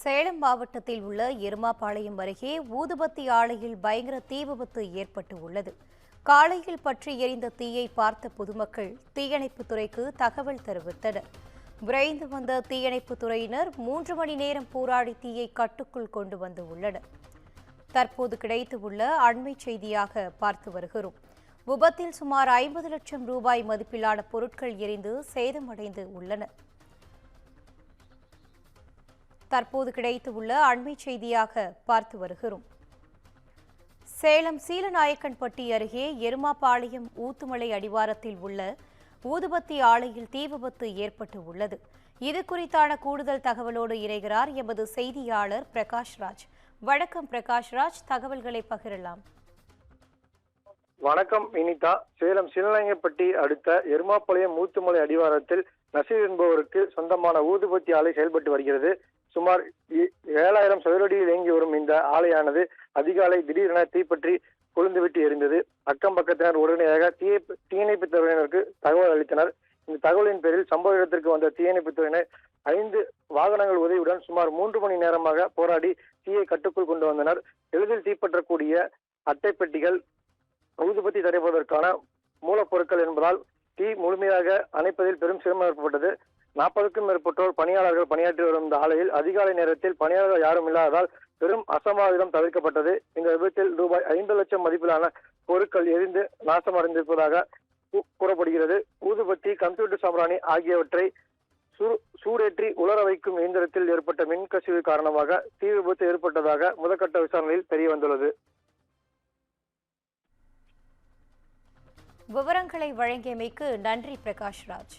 சேலம் மாவட்டத்தில் உள்ள எருமாபாளையம் அருகே ஊதுபத்தி ஆலையில் பயங்கர தீ விபத்து ஏற்பட்டு உள்ளது. காலையில் பற்றி எரிந்த தீயை பார்த்த பொதுமக்கள் தீயணைப்புத் துறைக்கு தகவல் தெரிவித்தனர். விரைந்து வந்த தீயணைப்புத் துறையினர் 3 மணி நேரம் போராடி தீயை கட்டுக்குள் கொண்டு வந்து உள்ளனர். தற்போது கிடைத்துள்ள அண்மை செய்தியாக பார்த்து வருகிறோம். விபத்தில் சுமார் 50 லட்சம் ரூபாய் மதிப்பிலான பொருட்கள் எரிந்து சேதமடைந்து உள்ளன. தற்போது கிடைத்துள்ள அண்மை செய்தியாக பார்த்து வருகிறோம். சேலம் சீலநாயக்கன்பட்டி அருகே எருமாபாளையம் ஊத்துமலை அடிவாரத்தில் உள்ள ஊதுபத்தி ஆலையில் தீ விபத்து ஏற்பட்டு உள்ளது. இது குறித்தான கூடுதல் தகவலோடு இணைகிறார் எமது செய்தியாளர் பிரகாஷ்ராஜ். வணக்கம் பிரகாஷ்ராஜ், தகவல்களை பகிரலாம். வணக்கம் வினிதா. சேலம் சீலநாயக்கன்பட்டி அடுத்த எருமாபாளையம் ஊத்துமலை அடிவாரத்தில் நசீர் என்பவருக்கு சொந்தமான ஊதுபத்தி ஆலை செயல்பட்டு வருகிறது. சுமார் 7000 சதுரடியில் இயங்கி வரும் இந்த ஆலையானது அதிகாலை திடீரென தீப்பற்றி கொழுந்துவிட்டு எரிந்தது. அக்கம் பக்கத்தினர் உடனடியாக தீயணைப்புத் துறையினருக்கு தகவல் அளித்தனர். இந்த தகவலின் பேரில் சம்பவ இடத்திற்கு வந்த தீயணைப்புத் துறையினர் 5 வாகனங்கள் உதவியுடன் சுமார் 3 மணி நேரமாக போராடி தீயை கட்டுக்குள் கொண்டு வந்தனர். எளிதில் தீப்பற்றக்கூடிய அட்டைப்பெட்டிகள் ஊதுபத்தி தயாரிப்பதற்கான மூலப்பொருட்கள் என்பதால் தீ முழுமையாக அணைப்பதில் பெரும் சிரமம் ஏற்பட்டது. 40க்கும் மேற்பட்டோர் பணியாளர்கள் பணியாற்றி வரும் இந்த ஆலையில் அதிகாலை நேரத்தில் பணியாளர்கள் யாரும் இல்லாததால் பெரும் அசம்பாவிதம் தவிர்க்கப்பட்டது. இந்த விபத்தில் ரூபாய் 5 லட்சம் மதிப்பிலான பொருட்கள் எரிந்து நாசமடைந்திருப்பதாக கூறப்படுகிறது. ஊதுபத்தி, கம்ப்யூட்டர் சாம்பிராணி ஆகியவற்றை சூடேற்றி உலர வைக்கும் இயந்திரத்தில் ஏற்பட்ட மின்கசிவு காரணமாக தீ விபத்து ஏற்பட்டதாக முதற்கட்ட விசாரணையில் தெரிய வந்துள்ளது. விவரங்களை வழங்கியமைக்கு நன்றி பிரகாஷ்ராஜ்.